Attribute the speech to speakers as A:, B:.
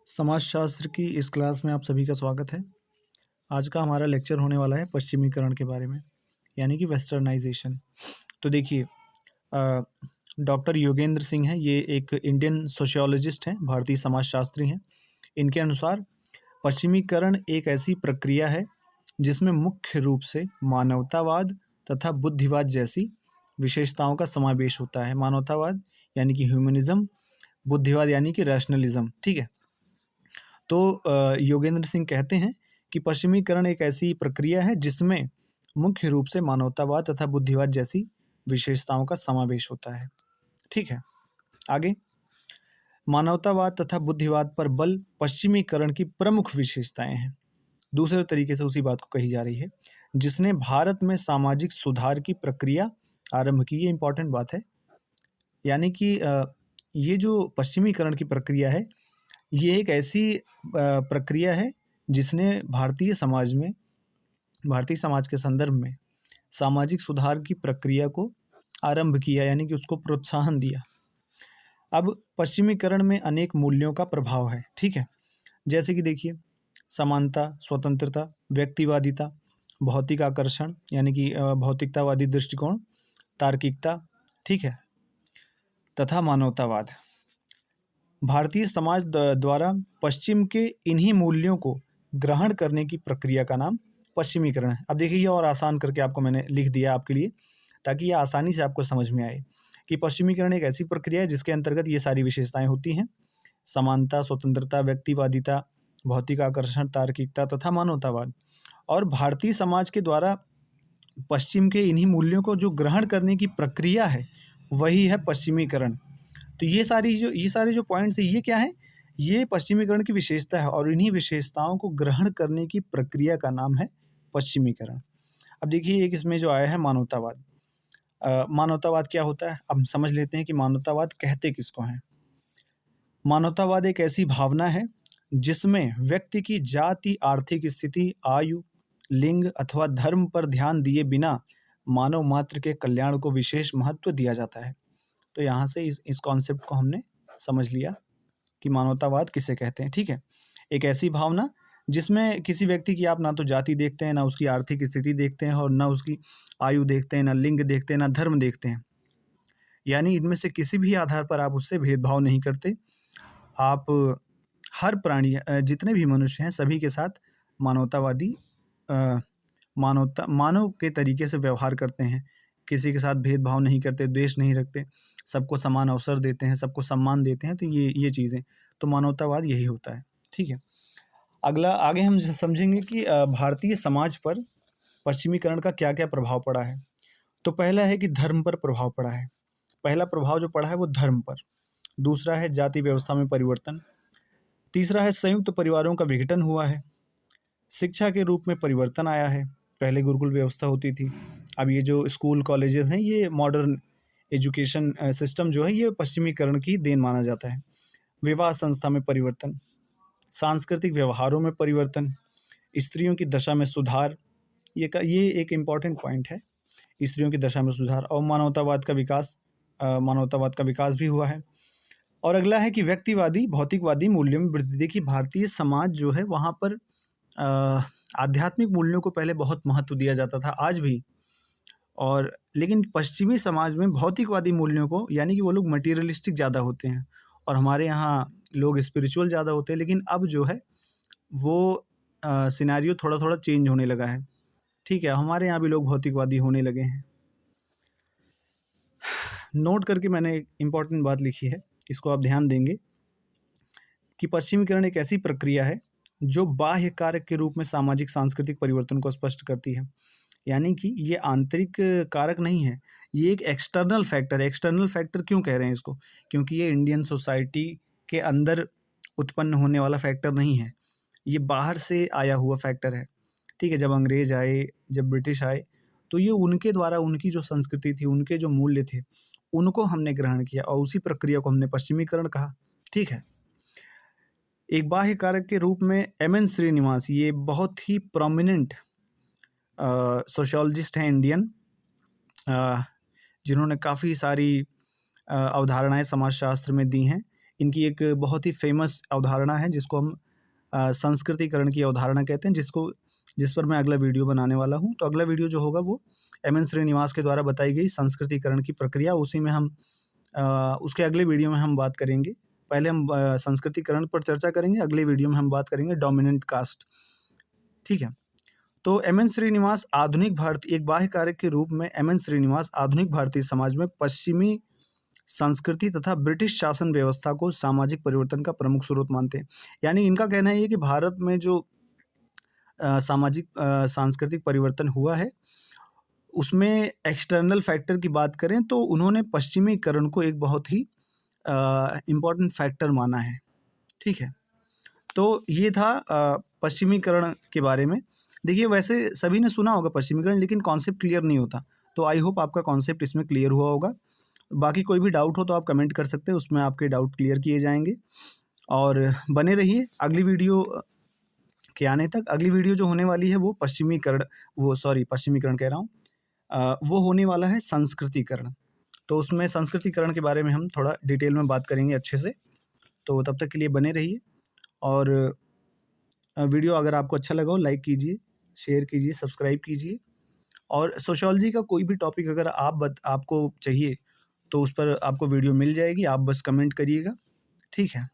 A: समाजशास्त्र की इस क्लास में आप सभी का स्वागत है। आज का हमारा लेक्चर होने वाला है पश्चिमीकरण के बारे में, यानी कि वेस्टर्नाइजेशन। तो देखिए, डॉक्टर योगेंद्र सिंह हैं, ये एक इंडियन सोशियोलॉजिस्ट हैं, भारतीय समाजशास्त्री हैं। इनके अनुसार पश्चिमीकरण एक ऐसी प्रक्रिया है जिसमें मुख्य रूप से मानवतावाद तथा बुद्धिवाद जैसी विशेषताओं का समावेश होता है। मानवतावाद यानी कि ह्यूमनिज्म, बुद्धिवाद यानी कि रैशनलिज्म। ठीक है। तो योगेंद्र सिंह कहते हैं कि पश्चिमीकरण एक ऐसी प्रक्रिया है जिसमें मुख्य रूप से मानवतावाद तथा बुद्धिवाद जैसी विशेषताओं का समावेश होता है। ठीक है। आगे, मानवतावाद तथा बुद्धिवाद पर बल पश्चिमीकरण की प्रमुख विशेषताएं हैं। दूसरे तरीके से उसी बात को कही जा रही है, जिसने भारत में सामाजिक सुधार की प्रक्रिया आरंभ की। ये इंपॉर्टेंट बात है, यानी कि ये जो पश्चिमीकरण की प्रक्रिया है, ये एक ऐसी प्रक्रिया है जिसने भारतीय समाज के संदर्भ में सामाजिक सुधार की प्रक्रिया को आरंभ किया, यानी कि उसको प्रोत्साहन दिया। अब पश्चिमीकरण में अनेक मूल्यों का प्रभाव है। ठीक है। जैसे कि देखिए, समानता, स्वतंत्रता, व्यक्तिवादिता, भौतिक आकर्षण यानी कि भौतिकतावादी दृष्टिकोण, तार्किकता, ठीक है, तथा मानवतावाद। भारतीय समाज द्वारा पश्चिम के इन्हीं मूल्यों को ग्रहण करने की प्रक्रिया का नाम पश्चिमीकरण है। अब देखिए, ये और आसान करके आपको मैंने लिख दिया आपके लिए, ताकि ये आसानी से आपको समझ में आए कि पश्चिमीकरण एक ऐसी प्रक्रिया है जिसके अंतर्गत ये सारी विशेषताएं होती हैं: समानता, स्वतंत्रता, व्यक्तिवादिता, भौतिक आकर्षण, तार्किकता तथा मानवतावाद। और भारतीय समाज के द्वारा पश्चिम के इन्हीं मूल्यों को जो ग्रहण करने की प्रक्रिया है, वही है पश्चिमीकरण। तो ये सारे जो पॉइंट्स हैं, ये क्या है? ये पश्चिमीकरण की विशेषता है, और इन्हीं विशेषताओं को ग्रहण करने की प्रक्रिया का नाम है पश्चिमीकरण। अब देखिए, एक इसमें जो आया है मानवतावाद। मानवतावाद क्या होता है? अब समझ लेते हैं कि मानवतावाद कहते किसको हैं। मानवतावाद एक ऐसी भावना है जिसमें व्यक्ति की जाति, आर्थिक स्थिति, आयु, लिंग अथवा धर्म पर ध्यान दिए बिना मानव मात्र के कल्याण को विशेष महत्व दिया जाता है। तो यहाँ से इस कॉन्सेप्ट को हमने समझ लिया कि मानवतावाद किसे कहते हैं। ठीक है। एक ऐसी भावना जिसमें किसी व्यक्ति की आप ना तो जाति देखते हैं, ना उसकी आर्थिक स्थिति देखते हैं, और ना उसकी आयु देखते हैं, ना लिंग देखते हैं, ना धर्म देखते हैं। यानी इनमें से किसी भी आधार पर आप उससे भेदभाव नहीं करते। आप हर प्राणी, जितने भी मनुष्य हैं, सभी के साथ मानवतावादी, मानव के तरीके से व्यवहार करते हैं। किसी के साथ भेदभाव नहीं करते, द्वेष नहीं रखते, सबको समान अवसर देते हैं, सबको सम्मान देते हैं। तो ये चीज़ें, तो मानवतावाद यही होता है। ठीक है। अगला, आगे हम समझेंगे कि भारतीय समाज पर पश्चिमीकरण का क्या क्या प्रभाव पड़ा है। तो पहला है कि धर्म पर प्रभाव पड़ा है। पहला प्रभाव जो पड़ा है वो धर्म पर। दूसरा है जाति व्यवस्था में परिवर्तन। तीसरा है संयुक्त परिवारों का विघटन हुआ है। शिक्षा के रूप में परिवर्तन आया है। पहले गुरुकुल व्यवस्था होती थी, अब ये जो स्कूल कॉलेजेस हैं, ये मॉडर्न एजुकेशन सिस्टम जो है, ये पश्चिमीकरण की देन माना जाता है। विवाह संस्था में परिवर्तन, सांस्कृतिक व्यवहारों में परिवर्तन, स्त्रियों की दशा में सुधार, ये एक इम्पॉर्टेंट पॉइंट है, स्त्रियों की दशा में सुधार। और मानवतावाद का विकास भी हुआ है। और अगला है कि व्यक्तिवादी, भौतिकवादी मूल्यों में वृद्धि। देखिए, भारतीय समाज जो है, वहाँ पर आध्यात्मिक मूल्यों को पहले बहुत महत्व दिया जाता था, आज भी। और लेकिन पश्चिमी समाज में भौतिकवादी मूल्यों को, यानी कि वो लोग मटीरियलिस्टिक ज़्यादा होते हैं, और हमारे यहाँ लोग स्पिरिचुअल ज़्यादा होते हैं। लेकिन अब जो है वो सिनेरियो थोड़ा थोड़ा चेंज होने लगा है। ठीक है, हमारे यहाँ भी लोग भौतिकवादी होने लगे हैं। नोट करके मैंने एक इम्पॉर्टेंट बात लिखी है, इसको आप ध्यान देंगे कि पश्चिमीकरण एक ऐसी प्रक्रिया है जो बाह्य कारक के रूप में सामाजिक सांस्कृतिक परिवर्तन को स्पष्ट करती है। यानी कि ये आंतरिक कारक नहीं है, ये एक एक्सटर्नल फैक्टर है। एक्सटर्नल फैक्टर क्यों कह रहे हैं इसको? क्योंकि ये इंडियन सोसाइटी के अंदर उत्पन्न होने वाला फैक्टर नहीं है, ये बाहर से आया हुआ फैक्टर है। ठीक है। जब अंग्रेज आए, जब ब्रिटिश आए, तो ये उनके द्वारा, उनकी जो संस्कृति थी, उनके जो मूल्य थे, उनको हमने ग्रहण किया, और उसी प्रक्रिया को हमने पश्चिमीकरण कहा। ठीक है। एक बाह्य कारक के रूप में एम.एन. श्रीनिवास, ये बहुत ही प्रोमिनेंट सोशियोलॉजिस्ट हैं, इंडियन, जिन्होंने काफ़ी सारी अवधारणाएं समाजशास्त्र में दी हैं। इनकी एक बहुत ही फेमस अवधारणा है जिसको हम संस्कृतिकरण की अवधारणा कहते हैं, जिस पर मैं अगला वीडियो बनाने वाला हूँ। तो अगला वीडियो जो होगा वो एम एन श्रीनिवास के द्वारा बताई गई संस्कृतिकरण की प्रक्रिया, उसी में हम उसके अगले वीडियो में हम बात करेंगे। पहले हम संस्कृतिकरण पर चर्चा करेंगे, अगले वीडियो में हम बात करेंगे डोमिनेंट कास्ट। ठीक है। तो एम एन श्रीनिवास आधुनिक भारतीय एक बाह्य कारक के रूप में एम एन श्रीनिवास आधुनिक भारतीय समाज में पश्चिमी संस्कृति तथा ब्रिटिश शासन व्यवस्था को सामाजिक परिवर्तन का प्रमुख स्रोत मानते हैं। यानी इनका कहना है कि भारत में जो सामाजिक सांस्कृतिक परिवर्तन हुआ है, उसमें एक्सटर्नल फैक्टर की बात करें तो उन्होंने पश्चिमीकरण को एक बहुत ही इम्पोर्टेंट फैक्टर माना है। ठीक है। तो ये था पश्चिमीकरण के बारे में। देखिए, वैसे सभी ने सुना होगा पश्चिमीकरण, लेकिन कॉन्सेप्ट क्लियर नहीं होता। तो आई होप आपका कॉन्सेप्ट इसमें क्लियर हुआ होगा। बाकी कोई भी डाउट हो तो आप कमेंट कर सकते हैं, उसमें आपके डाउट क्लियर किए जाएंगे। और बने रहिए अगली वीडियो के आने तक। अगली वीडियो जो होने वाली है वो पश्चिमीकरण कह रहा हूँ, वो होने वाला है संस्कृतिकरण। तो उसमें संस्कृतिकरण के बारे में हम थोड़ा डिटेल में बात करेंगे अच्छे से। तो तब तक के लिए बने रहिए, और वीडियो अगर आपको अच्छा लगा हो लाइक कीजिए, शेयर कीजिए, सब्सक्राइब कीजिए। और सोशियोलॉजी का कोई भी टॉपिक अगर आपको चाहिए तो उस पर आपको वीडियो मिल जाएगी, आप बस कमेंट करिएगा। ठीक है।